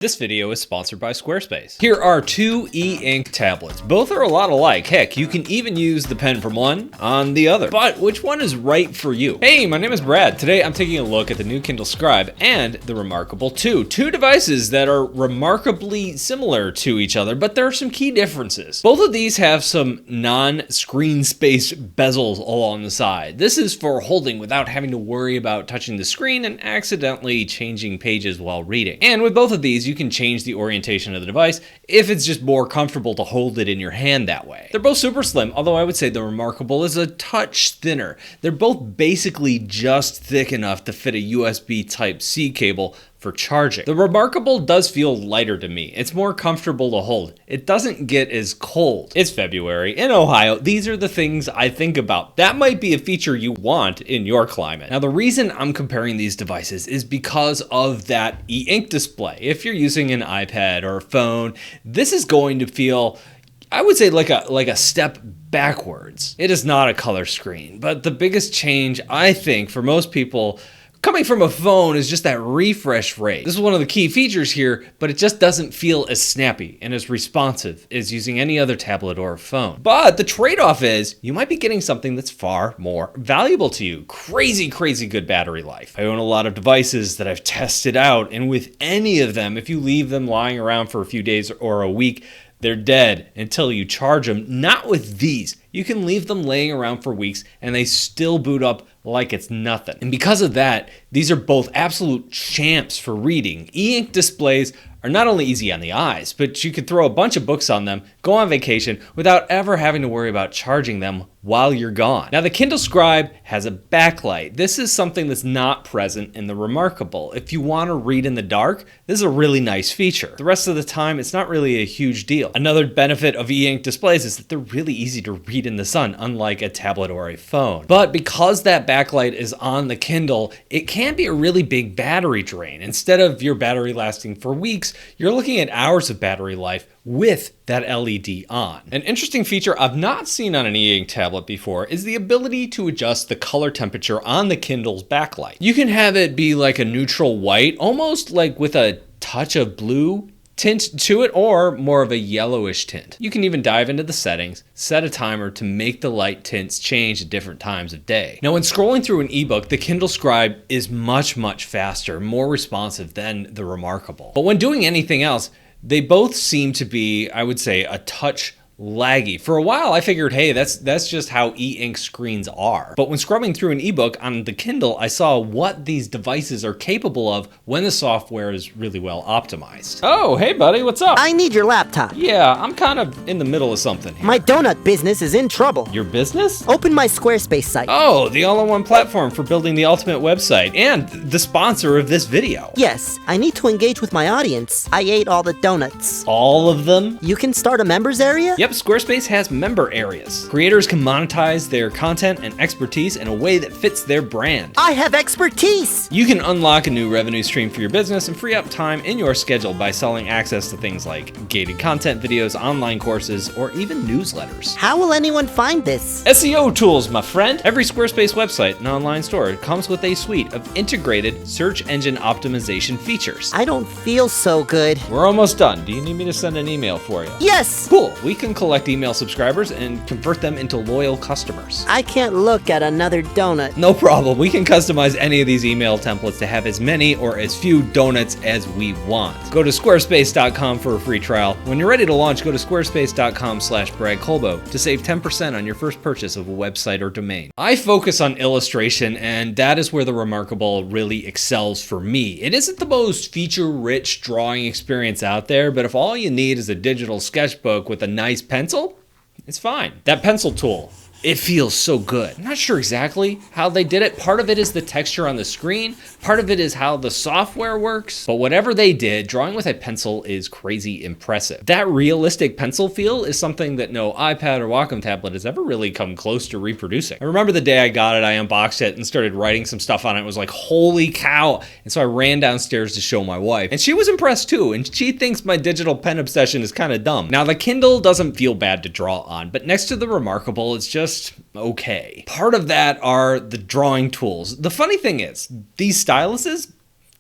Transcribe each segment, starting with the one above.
This video is sponsored by Squarespace. Here are two Eink tablets. Both are a lot alike. Heck, you can even use the pen from one on the other. But which one is right for you? Hey, my name is Brad. Today I'm taking a look at the new Kindle Scribe and the ReMarkable 2. Two devices that are remarkably similar to each other, but there are some key differences. Both of these have some non-screen space bezels along the side. This is for holding without having to worry about touching the screen and accidentally changing pages while reading. And with both of these, you can change the orientation of the device if it's just more comfortable to hold it in your hand that way. They're both super slim, although I would say the ReMarkable is a touch thinner. They're both basically just thick enough to fit a USB Type-C cable for charging. The ReMarkable does feel lighter to me. It's more comfortable to hold. It doesn't get as cold. It's February in Ohio. These are the things I think about. That might be a feature you want in your climate. Now, the reason I'm comparing these devices is because of that e-ink display. If you're using an iPad or a phone, this is going to feel, I would say, like a step backwards. It is not a color screen, but the biggest change, I think, for most people coming from a phone is just that refresh rate. This is one of the key features here, but it just doesn't feel as snappy and as responsive as using any other tablet or phone. But the trade-off is you might be getting something that's far more valuable to you. Crazy good battery life. I own a lot of devices that I've tested out, and with any of them, if you leave them lying around for a few days or a week, they're dead until you charge them. Not with these. You can leave them laying around for weeks and they still boot up like it's nothing. And because of that, these are both absolute champs for reading. E-ink displays are not only easy on the eyes, but you could throw a bunch of books on them, go on vacation without ever having to worry about charging them while you're gone. Now, the Kindle Scribe has a backlight. This is something that's not present in the ReMarkable. If you want to read in the dark, this is a really nice feature. The rest of the time, it's not really a huge deal. Another benefit of e-ink displays is that they're really easy to read in the sun, unlike a tablet or a phone. But because that backlight is on the Kindle, it can be a really big battery drain. Instead of your battery lasting for weeks, you're looking at hours of battery life with that LED on. An interesting feature I've not seen on an e-ink tablet before is the ability to adjust the color temperature on the Kindle's backlight. You can have it be like a neutral white, almost like with a touch of blue tint to it, or more of a yellowish tint. You can even dive into the settings, set a timer to make the light tints change at different times of day. Now, when scrolling through an ebook, the Kindle Scribe is much faster, more responsive than the ReMarkable. But when doing anything else, they both seem to be, I would say, a touch laggy. For a while, I figured, hey, that's just how e-ink screens are. But when scrubbing through an ebook on the Kindle, I saw what these devices are capable of when the software is really well optimized. Oh, hey buddy, what's up? I need your laptop. Yeah, I'm kind of in the middle of something here. My donut business is in trouble. Your business? Open my Squarespace site. Oh, the all-in-one platform for building the ultimate website and the sponsor of this video. Yes, I need to engage with my audience. I ate all the donuts. All of them? You can start a members area? Yep, Squarespace has member areas. Creators can monetize their content and expertise in a way that fits their brand. I have expertise! You can unlock a new revenue stream for your business and free up time in your schedule by selling access to things like gated content videos, online courses, or even newsletters. How will anyone find this? SEO tools, my friend. Every Squarespace website and online store comes with a suite of integrated search engine optimization features. I don't feel so good. We're almost done. Do you need me to send an email for you? Yes! Cool. We can collect email subscribers and convert them into loyal customers. I can't look at another donut. No problem. We can customize any of these email templates to have as many or as few donuts as we want. Go to squarespace.com for a free trial. When you're ready to launch, go to squarespace.com/BradColbo to save 10% on your first purchase of a website or domain. I focus on illustration, and that is where the ReMarkable really excels for me. It isn't the most feature-rich drawing experience out there, but if all you need is a digital sketchbook with a nice pencil, it's fine. That pencil tool, it feels so good. I'm not sure exactly how they did it. Part of it is the texture on the screen. Part of it is how the software works. But whatever they did, drawing with a pencil is crazy impressive. That realistic pencil feel is something that no iPad or Wacom tablet has ever really come close to reproducing. I remember the day I got it, I unboxed it and started writing some stuff on it. It was like, holy cow. And so I ran downstairs to show my wife. And she was impressed too. And she thinks my digital pen obsession is kind of dumb. Now, the Kindle doesn't feel bad to draw on, but next to the ReMarkable, it's just okay. Part of that are the drawing tools. The funny thing is, these styluses,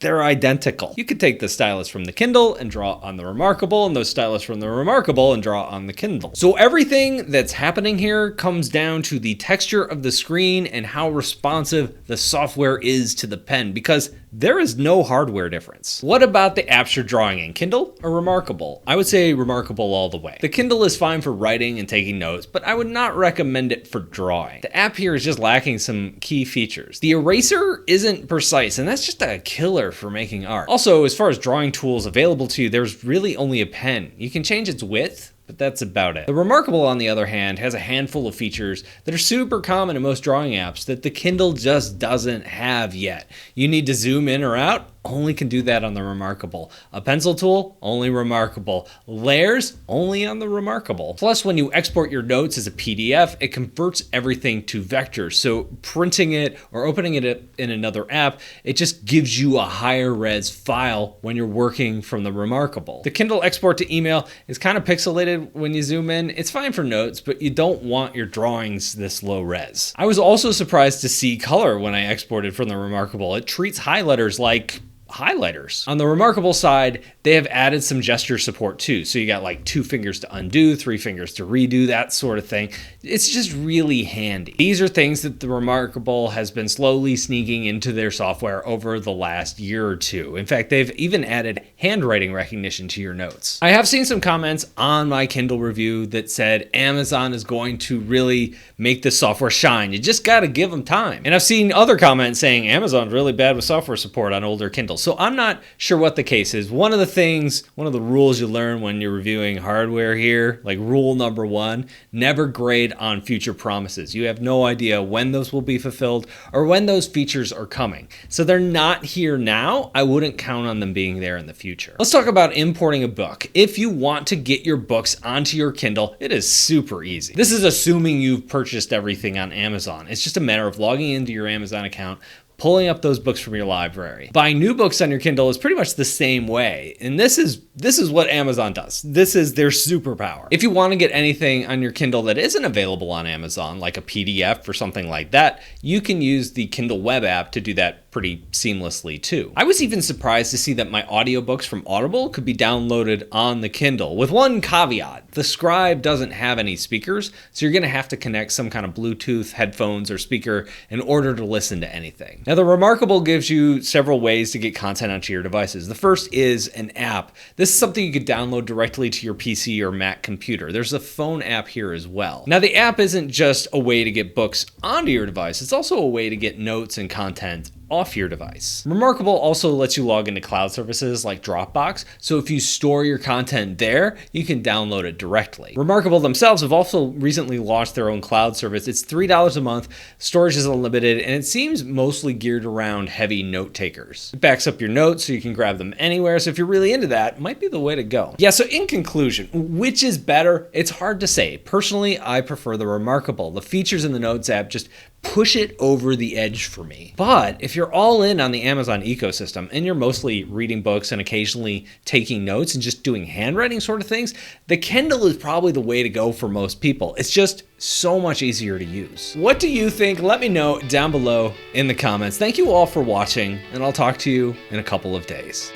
they're identical. You could take the stylus from the Kindle and draw on the ReMarkable, and those stylus from the ReMarkable and draw on the Kindle. So everything that's happening here comes down to the texture of the screen and how responsive the software is to the pen, because there is no hardware difference. What about the apps you're drawing in, Kindle or ReMarkable? I would say ReMarkable all the way. The Kindle is fine for writing and taking notes, but I would not recommend it for drawing. The app here is just lacking some key features. The eraser isn't precise, and that's just a killer for making art. Also, as far as drawing tools available to you, there's really only a pen. You can change its width, but that's about it. The ReMarkable, on the other hand, has a handful of features that are super common in most drawing apps that the Kindle just doesn't have yet. You need to zoom in or out, only can do that on the ReMarkable. A pencil tool, only ReMarkable. Layers, only on the ReMarkable. Plus, when you export your notes as a PDF, it converts everything to vectors. So printing it or opening it in another app, it just gives you a higher res file when you're working from the ReMarkable. The Kindle export to email is kind of pixelated when you zoom in. It's fine for notes, but you don't want your drawings this low res. I was also surprised to see color when I exported from the ReMarkable. It treats highlighters like highlighters. On the ReMarkable side, they have added some gesture support too. So you got like 2 fingers to undo, 3 fingers to redo, that sort of thing. It's just really handy. These are things that the ReMarkable has been slowly sneaking into their software over the last year or two. In fact, they've even added handwriting recognition to your notes. I have seen some comments on my Kindle review that said Amazon is going to really make this software shine. You just got to give them time. And I've seen other comments saying Amazon's really bad with software support on older Kindles. So I'm not sure what the case is. One of the rules you learn when you're reviewing hardware here, like rule number 1, never grade on future promises. You have no idea when those will be fulfilled or when those features are coming. So they're not here now. I wouldn't count on them being there in the future. Let's talk about importing a book. If you want to get your books onto your Kindle, it is super easy. This is assuming you've purchased everything on Amazon. It's just a matter of logging into your Amazon account, pulling up those books from your library. Buying new books on your Kindle is pretty much the same way. And this is what Amazon does. This is their superpower. If you want to get anything on your Kindle that isn't available on Amazon, like a PDF or something like that, you can use the Kindle web app to do that pretty seamlessly too. I was even surprised to see that my audiobooks from Audible could be downloaded on the Kindle, with one caveat. The Scribe doesn't have any speakers, so you're gonna have to connect some kind of Bluetooth headphones or speaker in order to listen to anything. Now, the ReMarkable gives you several ways to get content onto your devices. The first is an app. This is something you could download directly to your PC or Mac computer. There's a phone app here as well. Now, the app isn't just a way to get books onto your device, it's also a way to get notes and content off your device. ReMarkable also lets you log into cloud services like Dropbox, so if you store your content there, you can download it directly. ReMarkable themselves have also recently launched their own cloud service. It's $3 a month, storage is unlimited, and it seems mostly geared around heavy note takers. It backs up your notes so you can grab them anywhere, so if you're really into that, it might be the way to go. Yeah, so in conclusion, which is better? It's hard to say. Personally, I prefer the ReMarkable. The features in the Notes app just push it over the edge for me. But if you're all in on the Amazon ecosystem and you're mostly reading books and occasionally taking notes and just doing handwriting sort of things, the Kindle is probably the way to go for most people. It's just so much easier to use. What do you think? Let me know down below in the comments. Thank you all for watching, and I'll talk to you in a couple of days.